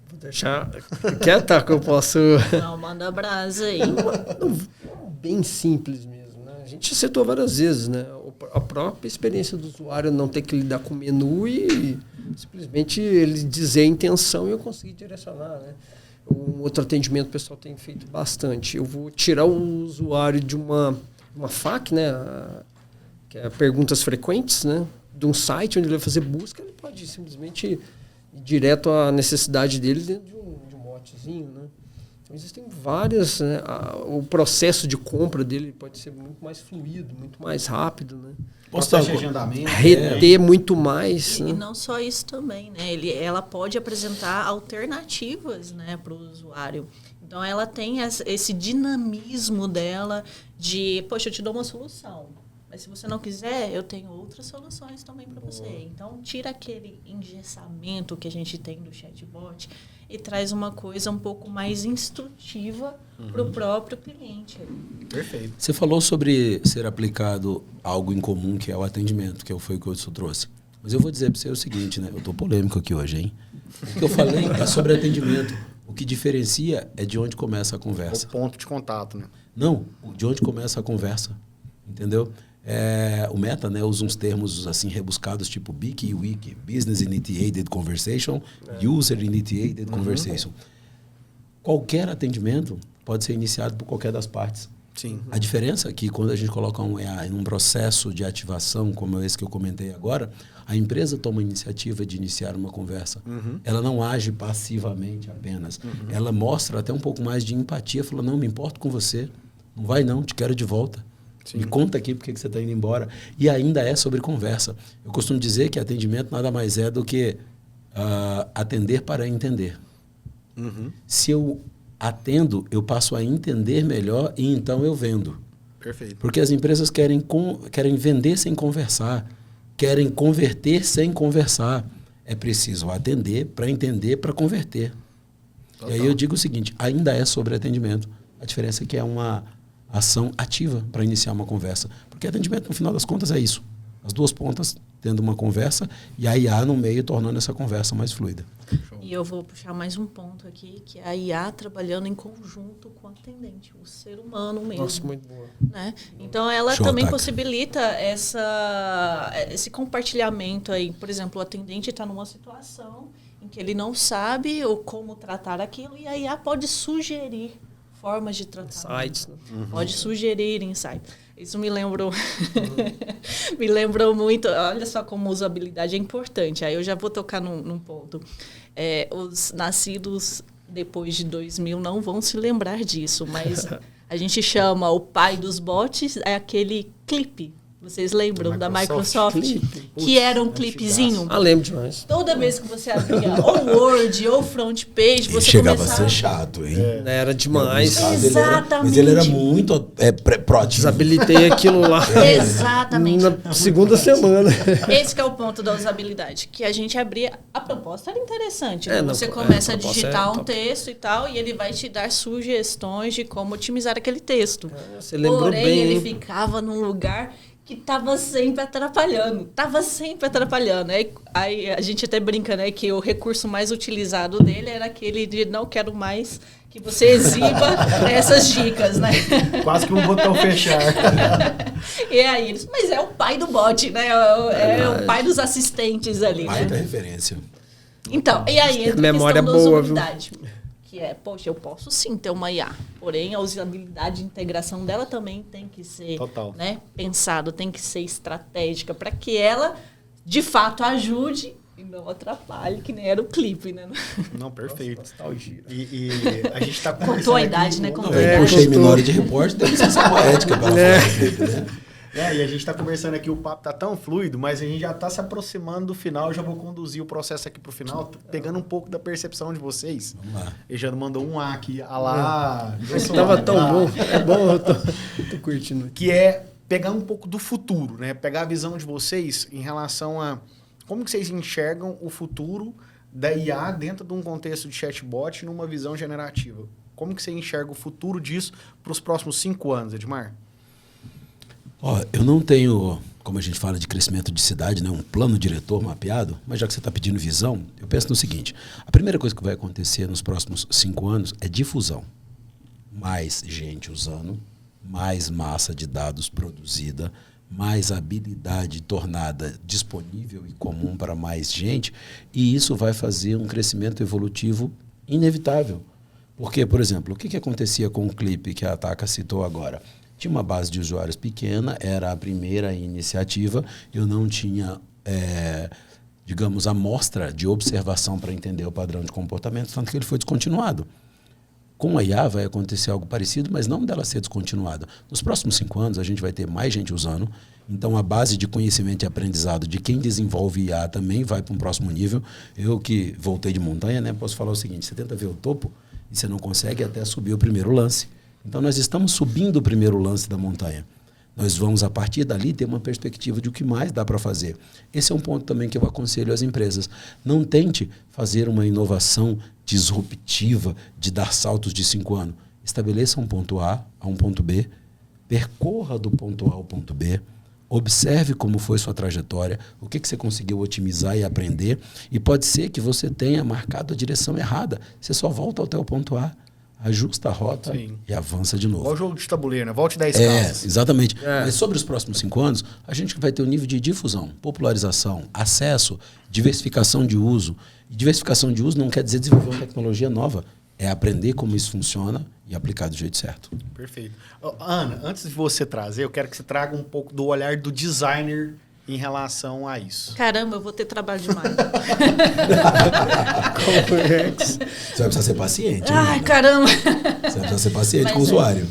Vou deixar quieta que eu posso... Não, manda brasa aí. Bem simples mesmo, né? A gente citou várias vezes, né? A própria experiência do usuário não ter que lidar com o menu e simplesmente ele dizer a intenção e eu conseguir direcionar, né? Um outro atendimento o pessoal tem feito bastante. Eu vou tirar o usuário de uma FAQ, né? Que é perguntas frequentes, né? De um site onde ele vai fazer busca, ele pode simplesmente ir direto à necessidade dele dentro de um botezinho, né? Então, existem várias, né? O processo de compra dele pode ser muito mais fluido, muito mais rápido, né? Processo de agendamento. Reter muito mais. E não só isso também, né? Ela pode apresentar alternativas, né, para o usuário. Então, ela tem esse dinamismo dela de, poxa, eu te dou uma solução. Mas se você não quiser, eu tenho outras soluções também para você. Então, tira aquele engessamento que a gente tem do chatbot e traz uma coisa um pouco mais instrutiva para o próprio cliente. Perfeito. Você falou sobre ser aplicado algo em comum, que é o atendimento, que foi o que eu trouxe. Mas eu vou dizer para você o seguinte, né? Eu estou polêmico aqui hoje, hein? O que eu falei é sobre atendimento. O que diferencia é de onde começa a conversa. O ponto de contato, né? Não, de onde começa a conversa. Entendeu? O Meta, né, usa uns termos assim rebuscados, tipo BIC e WIC, Business Initiated Conversation, User Initiated Conversation. Qualquer atendimento pode ser iniciado por qualquer das partes. Sim. A diferença é que quando a gente coloca um EA em um processo de ativação, como esse que eu comentei agora, a empresa toma a iniciativa de iniciar uma conversa. Ela não age passivamente apenas. Ela mostra até um pouco mais de empatia, fala, não, me importo com você, não vai não, te quero de volta. Sim. Me conta aqui porque você está indo embora. E ainda é sobre conversa. Eu costumo dizer que atendimento nada mais é do que atender para entender. Se eu atendo, eu passo a entender melhor e então eu vendo. Perfeito. Porque as empresas querem vender sem conversar, querem converter sem conversar. É preciso atender para entender, para converter. Total. E aí eu digo o seguinte, ainda é sobre atendimento. A diferença é que é uma ação ativa para iniciar uma conversa. Porque atendimento, no final das contas, é isso. As duas pontas tendo uma conversa e a IA no meio tornando essa conversa mais fluida. E eu vou puxar mais um ponto aqui, que é a IA trabalhando em conjunto com o atendente, o ser humano mesmo. Nossa, muito boa. Né? Então, ela também possibilita esse compartilhamento aí. Por exemplo, o atendente está numa situação em que ele não sabe como tratar aquilo e a IA pode sugerir formas de tratar. Insights. Pode sugerir insights. Isso me lembrou me lembrou muito. Olha só como usabilidade é importante. Aí eu já vou tocar num ponto. Os nascidos depois de 2000 não vão se lembrar disso, mas a gente chama o pai dos bots, é aquele clipe. Vocês lembram da Microsoft? Que era um clipezinho? Lembro demais. Toda vez que você abria ou Word ou front page, você chegava começava... a ser chato, hein? Era demais. Exatamente. Mas ele era muito proativo. Desabilitei aquilo lá. Exatamente. Na segunda semana. Esse que é o ponto da usabilidade. Que a gente abria... A proposta era interessante. Né? Não, você começa a proposta digitar um top. texto e tal, e ele vai te dar sugestões de como otimizar aquele texto. Você lembrou Porém, bem, ele hein? ficava num lugar que estava sempre atrapalhando. Aí a gente até brinca, né, que o recurso mais utilizado dele era aquele de não quero mais que você exiba essas dicas, né? Quase que um botão fechar. E aí eles, mas é o pai do bot, né? É o pai dos assistentes ali, Pai da né? referência. Então, e aí entra a Memória questão da boa, usabilidade. Que é, poxa, eu posso sim ter uma IA, porém a usabilidade e integração dela também tem que ser pensado, tem que ser estratégica para que ela, de fato, ajude e não atrapalhe, que nem era o clipe, né? Não, perfeito. Nostalgia. E a gente está Contou a idade, né? Eu puxei Minority Report, deve ser essa poética para falar. Né? E a gente está conversando aqui, o papo tá tão fluido, mas a gente já está se aproximando do final. Eu já vou conduzir o processo aqui para o final, pegando um pouco da percepção de vocês. Vamos lá. Ele já mandou um A aqui, lá. Tava tão bom. É bom, eu tô curtindo. Que é pegar um pouco do futuro, né? Pegar a visão de vocês em relação a como que vocês enxergam o futuro da IA dentro de um contexto de chatbot numa visão generativa. Como que você enxerga o futuro disso para os próximos 5 anos, Edmar? Eu não tenho, como a gente fala de crescimento de cidade, né, um plano diretor mapeado, mas já que você está pedindo visão, eu penso no seguinte: a primeira coisa que vai acontecer nos próximos 5 anos é difusão. Mais gente usando, mais massa de dados produzida, mais habilidade tornada disponível e comum para mais gente, e isso vai fazer um crescimento evolutivo inevitável. Porque, por exemplo, o que acontecia com o clipe que a Ataca citou agora? Tinha uma base de usuários pequena, era a primeira iniciativa, eu não tinha, digamos, amostra de observação para entender o padrão de comportamento, tanto que ele foi descontinuado. Com a IA vai acontecer algo parecido, mas não dela ser descontinuada. Nos próximos 5 anos, a gente vai ter mais gente usando, então a base de conhecimento e aprendizado de quem desenvolve IA também vai para um próximo nível. Eu que voltei de montanha, né, posso falar o seguinte: você tenta ver o topo e você não consegue até subir o primeiro lance. Então nós estamos subindo o primeiro lance da montanha. Nós vamos, a partir dali, ter uma perspectiva de o que mais dá para fazer. Esse é um ponto também que eu aconselho às empresas. Não tente fazer uma inovação disruptiva de dar saltos de 5 anos. Estabeleça um ponto A a um ponto B, percorra do ponto A ao ponto B, observe como foi sua trajetória, o que você conseguiu otimizar e aprender, e pode ser que você tenha marcado a direção errada. Você só volta até o ponto A, ajusta a rota e avança de novo. Igual o jogo de tabuleiro, né? Volte 10 casas. Exatamente. Mas sobre os próximos 5 anos, a gente vai ter um nível de difusão, popularização, acesso, diversificação de uso. E diversificação de uso não quer dizer desenvolver uma tecnologia nova. É aprender como isso funciona e aplicar do jeito certo. Perfeito. Ana, antes de você trazer, eu quero que você traga um pouco do olhar do designer em relação a isso. Caramba, eu vou ter trabalho demais. Você vai precisar ser paciente. Ai, caramba. Você vai precisar ser paciente com o usuário.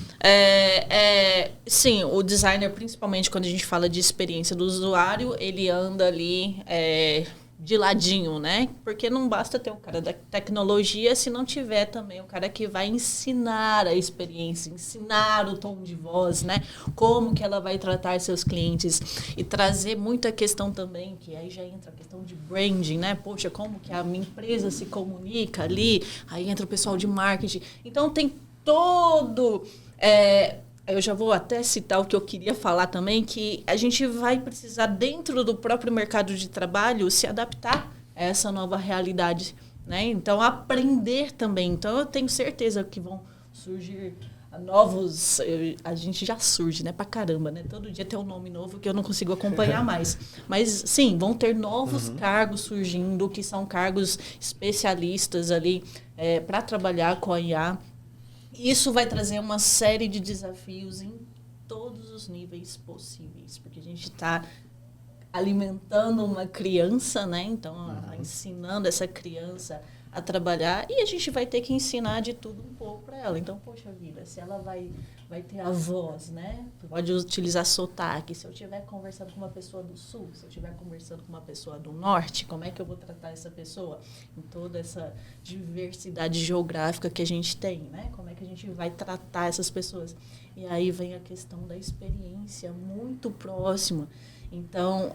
Sim, o designer, principalmente quando a gente fala de experiência do usuário, ele anda ali de ladinho, né? Porque não basta ter o cara da tecnologia se não tiver também o cara que vai ensinar a experiência, ensinar o tom de voz, né? Como que ela vai tratar seus clientes e trazer muita questão também, que aí já entra a questão de branding, né? Poxa, como que a minha empresa se comunica ali? Aí entra o pessoal de marketing. Então tem todo... eu já vou até citar o que eu queria falar também, que a gente vai precisar, dentro do próprio mercado de trabalho, se adaptar a essa nova realidade, né? Então, aprender também. Então, eu tenho certeza que vão surgir novos... A gente já surge, né? Pra caramba, né? Todo dia tem um nome novo que eu não consigo acompanhar mais. Mas, sim, vão ter novos cargos surgindo, que são cargos especialistas ali para trabalhar com a IA. Isso vai trazer uma série de desafios em todos os níveis possíveis, porque a gente está alimentando uma criança, né? Então, ensinando essa criança a trabalhar, e a gente vai ter que ensinar de tudo um pouco para ela. Então, poxa vida, se ela vai ter a voz, né? Pode utilizar sotaque. Se eu estiver conversando com uma pessoa do sul, se eu estiver conversando com uma pessoa do norte, como é que eu vou tratar essa pessoa? Em toda essa diversidade geográfica que a gente tem, né? Como é que a gente vai tratar essas pessoas? E aí vem a questão da experiência muito próxima. Então,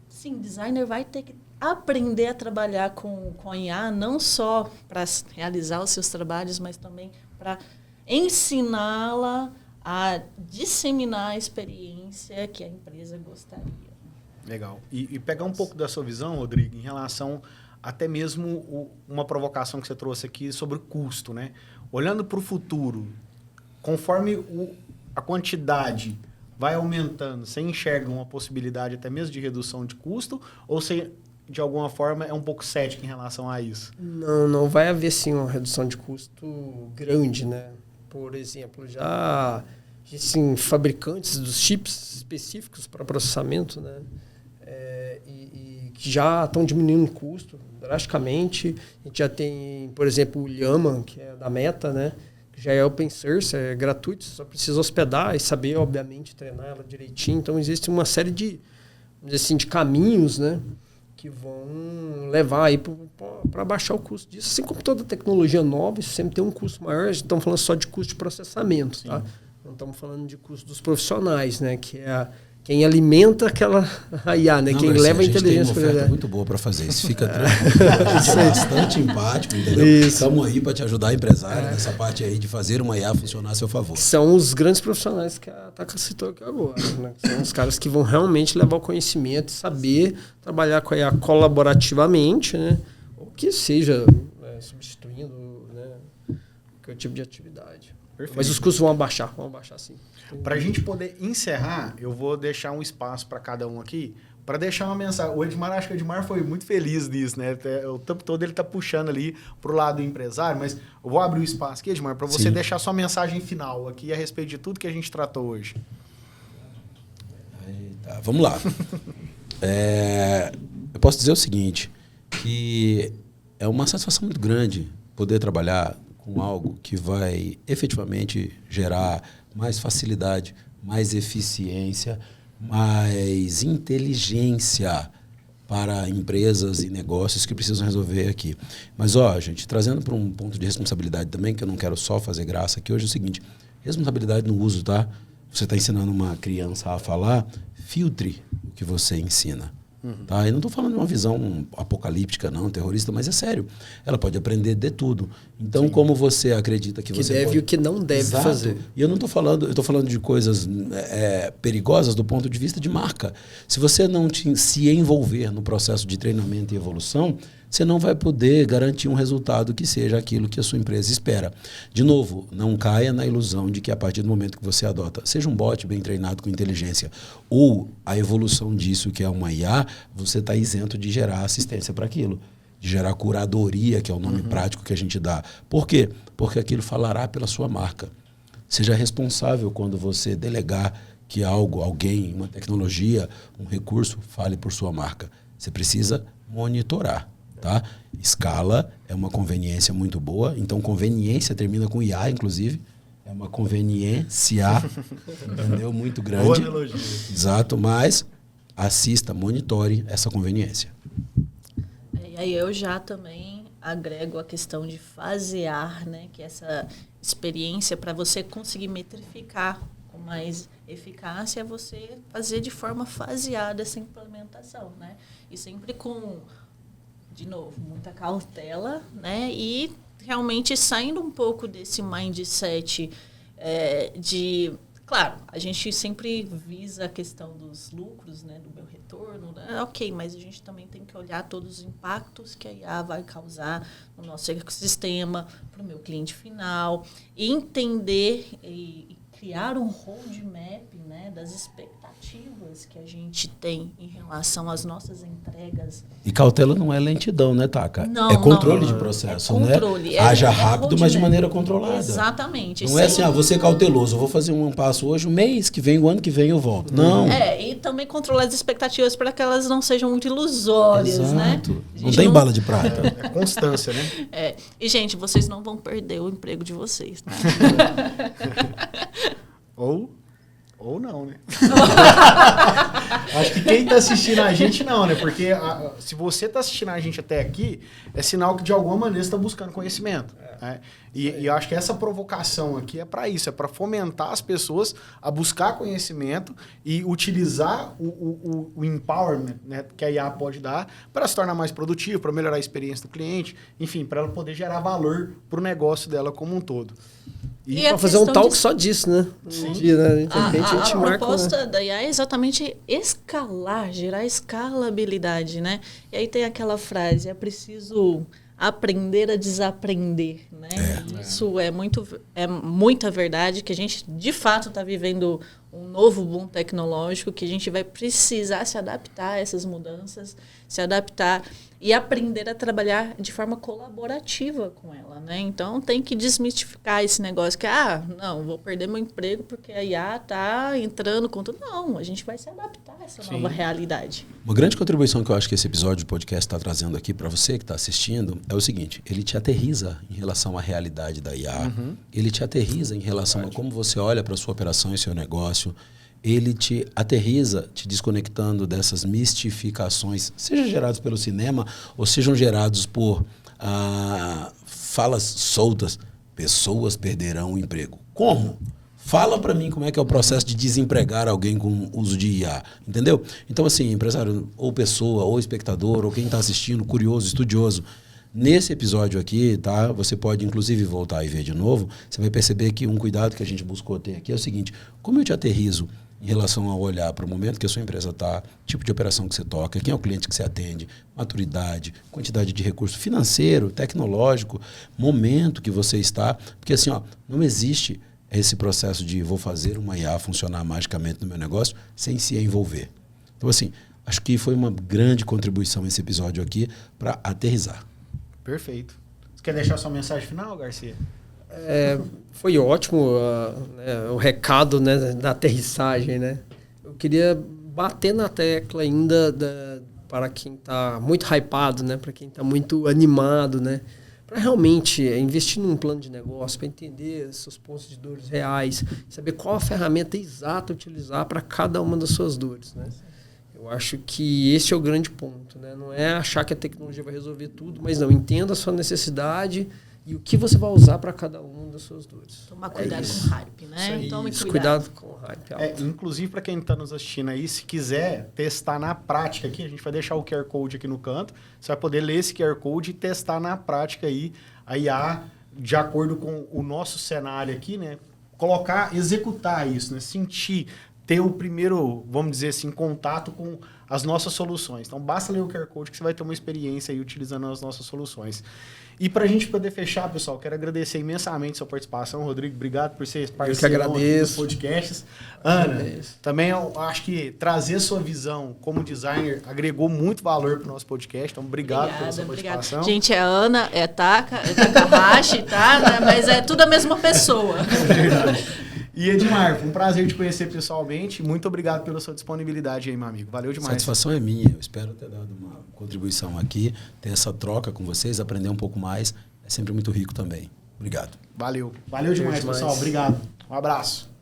sim, designer vai ter que aprender a trabalhar com a IA, não só para realizar os seus trabalhos, mas também para ensiná-la a disseminar a experiência que a empresa gostaria. Legal. E pegar um pouco da sua visão, Rodrigo, em relação até mesmo uma provocação que você trouxe aqui sobre o custo, né? Olhando para o futuro, conforme a quantidade vai aumentando, você enxerga uma possibilidade até mesmo de redução de custo, ou você, de alguma forma, é um pouco cético em relação a isso? Não vai haver, sim, uma redução de custo grande, né? Por exemplo, já existem fabricantes dos chips específicos para processamento, né? E que já estão diminuindo o custo drasticamente. A gente já tem, por exemplo, o Llama, que é da Meta, né? já é open source, é gratuito, só precisa hospedar e saber, obviamente, treinar ela direitinho. Então, existe uma série de, assim, de caminhos, né, que vão levar aí para baixar o custo disso. Assim como toda tecnologia nova, isso sempre tem um custo maior. Estamos falando só de custo de processamento, tá? Não estamos falando de custo dos profissionais, né, que é quem alimenta aquela IA, né? Quem leva a inteligência. Tem uma oferta muito boa para fazer isso. Fica tranquilo. A gente é bastante empático, entendeu? Estamos aí para te ajudar, empresário, nessa parte aí de fazer uma IA funcionar a seu favor. São os grandes profissionais que a Taka citou aqui agora. Né? São os caras que vão realmente levar o conhecimento e saber trabalhar com a IA colaborativamente, né? Ou que seja substituindo, né, qualquer tipo de atividade. Perfeito. Mas os custos vão abaixar sim. Para a gente poder encerrar, eu vou deixar um espaço para cada um aqui, para deixar uma mensagem. O Edmar, acho que o Edmar foi muito feliz nisso, né? O tempo todo ele está puxando ali para o lado do empresário, mas eu vou abrir o espaço aqui, Edmar, para você deixar sua mensagem final aqui a respeito de tudo que a gente tratou hoje. Eita, vamos lá. Eu posso dizer o seguinte, que é uma satisfação muito grande poder trabalhar com algo que vai efetivamente gerar mais facilidade, mais eficiência, mais inteligência para empresas e negócios que precisam resolver aqui. Mas, gente, trazendo para um ponto de responsabilidade também, que eu não quero só fazer graça aqui hoje, é o seguinte, responsabilidade no uso, tá? Você está ensinando uma criança a falar, filtre o que você ensina. Tá? Eu não estou falando de uma visão apocalíptica, não, terrorista, mas é sério. Ela pode aprender de tudo. Então, como você acredita que você deve pode... e o que não deve fazer. E eu não estou falando, eu estou falando de coisas perigosas do ponto de vista de marca. Se você não se envolver no processo de treinamento e evolução, você não vai poder garantir um resultado que seja aquilo que a sua empresa espera. De novo, não caia na ilusão de que a partir do momento que você adota, seja um bot bem treinado com inteligência ou a evolução disso, que é uma IA, você está isento de gerar assistência para aquilo, de gerar curadoria, que é o nome prático que a gente dá. Por quê? Porque aquilo falará pela sua marca. Seja responsável quando você delegar que alguém, uma tecnologia, um recurso, fale por sua marca. Você precisa monitorar. Tá? Escala é uma conveniência muito boa. Então, conveniência termina com IA, inclusive. É uma conveniência, entendeu? Muito grande. Boa analogia. Exato, mas assista, monitore essa conveniência. E aí eu já também agrego a questão de fasear, né? Que é essa experiência para você conseguir metrificar com mais eficácia é você fazer de forma faseada essa implementação, né? E sempre com... de novo, muita cautela, né? E realmente saindo um pouco desse mindset de... Claro, a gente sempre visa a questão dos lucros, né? Do meu retorno, né? Ok, mas a gente também tem que olhar todos os impactos que a IA vai causar no nosso ecossistema, para o meu cliente final, e entender e criar um roadmap, né, das expectativas que a gente tem em relação às nossas entregas. E cautela não é lentidão, né, Taka? Não, é controle de processo, né? Haja rápido, mas de maneira controlada. Exatamente. Não é assim, vou ser cauteloso, eu vou fazer um passo hoje, o mês que vem, o ano que vem eu volto. Não. E também controlar as expectativas para que elas não sejam muito ilusórias, Exato. né? Não tem bala de prata. É constância, né? E, gente, vocês não vão perder o emprego de vocês, tá? Ou não, né? Acho que quem está assistindo a gente não, né? Porque se você está assistindo a gente até aqui, é sinal que de alguma maneira você está buscando conhecimento. Né? E eu acho que essa provocação aqui é para isso, é para fomentar as pessoas a buscar conhecimento e utilizar o empowerment, né, que a IA pode dar para se tornar mais produtivo, para melhorar a experiência do cliente, enfim, para ela poder gerar valor para o negócio dela como um todo. E para fazer um talk só disso, né? Sim. Dia, né? A proposta da IA é exatamente escalar, gerar escalabilidade, né? E aí tem aquela frase, é preciso aprender a desaprender, né? Isso é muita verdade, que a gente, de fato, está vivendo um novo boom tecnológico que a gente vai precisar se adaptar a essas mudanças, se adaptar e aprender a trabalhar de forma colaborativa com ela, né? Então, tem que desmistificar esse negócio que, não, vou perder meu emprego porque a IA está entrando com tudo. Não, a gente vai se adaptar a essa nova realidade. Uma grande contribuição que eu acho que esse episódio do podcast está trazendo aqui para você que está assistindo é o seguinte, ele te aterriza em relação à realidade da IA, ele te aterriza em relação a como você olha para a sua operação e seu negócio, ele te aterriza, te desconectando dessas mistificações, sejam gerados pelo cinema ou sejam gerados por falas soltas. Pessoas perderão o emprego. Como? Fala para mim como é que é o processo de desempregar alguém com uso de IA, entendeu? Então, assim, empresário, ou pessoa, ou espectador, ou quem está assistindo, curioso, estudioso, nesse episódio aqui, tá? Você pode, inclusive, voltar e ver de novo. Você vai perceber que um cuidado que a gente buscou ter aqui é o seguinte, como eu te aterrizo em relação ao olhar para o momento que a sua empresa está, tipo de operação que você toca, quem é o cliente que você atende, maturidade, quantidade de recurso financeiro, tecnológico, momento que você está. Porque assim, não existe esse processo de vou fazer uma IA funcionar magicamente no meu negócio sem se envolver. Então, assim, acho que foi uma grande contribuição esse episódio aqui para aterrizar. Perfeito. Você quer deixar sua mensagem final, Garcia? Foi ótimo o recado, né, da aterrissagem, né? Eu queria bater na tecla ainda para quem está muito hypado, né? Para quem está muito animado, né? Para realmente investir num plano de negócio, para entender seus pontos de dores reais, saber qual a ferramenta exata utilizar para cada uma das suas dores, né? Eu acho que esse é o grande ponto, né? Não é achar que a tecnologia vai resolver tudo, mas não, entenda a sua necessidade e o que você vai usar para cada uma das suas dores. Tomar cuidado com o hype, né? Tome cuidado com o hype. Inclusive, para quem está nos assistindo aí, se quiser testar na prática aqui, a gente vai deixar o QR Code aqui no canto, você vai poder ler esse QR Code e testar na prática aí a IA, de acordo com o nosso cenário aqui, né? Executar isso, né? Sentir, ter o primeiro, vamos dizer assim, contato com as nossas soluções. Então, basta ler o QR Code que você vai ter uma experiência aí utilizando as nossas soluções. E para a gente poder fechar, pessoal, quero agradecer imensamente a sua participação. Rodrigo, obrigado por ser parceiro dos podcasts. Ana, também eu acho que trazer sua visão como designer agregou muito valor para o nosso podcast. Então, obrigado pela sua participação. Gente, é Ana, é Takahashi, tá? Mas é tudo a mesma pessoa. É verdade. E Edmar, foi um prazer te conhecer pessoalmente. Muito obrigado pela sua disponibilidade aí, meu amigo. Valeu demais. A satisfação é minha. Eu espero ter dado uma contribuição aqui, ter essa troca com vocês, aprender um pouco mais. É sempre muito rico também. Obrigado. Valeu. Valeu demais, pessoal. Obrigado. Um abraço.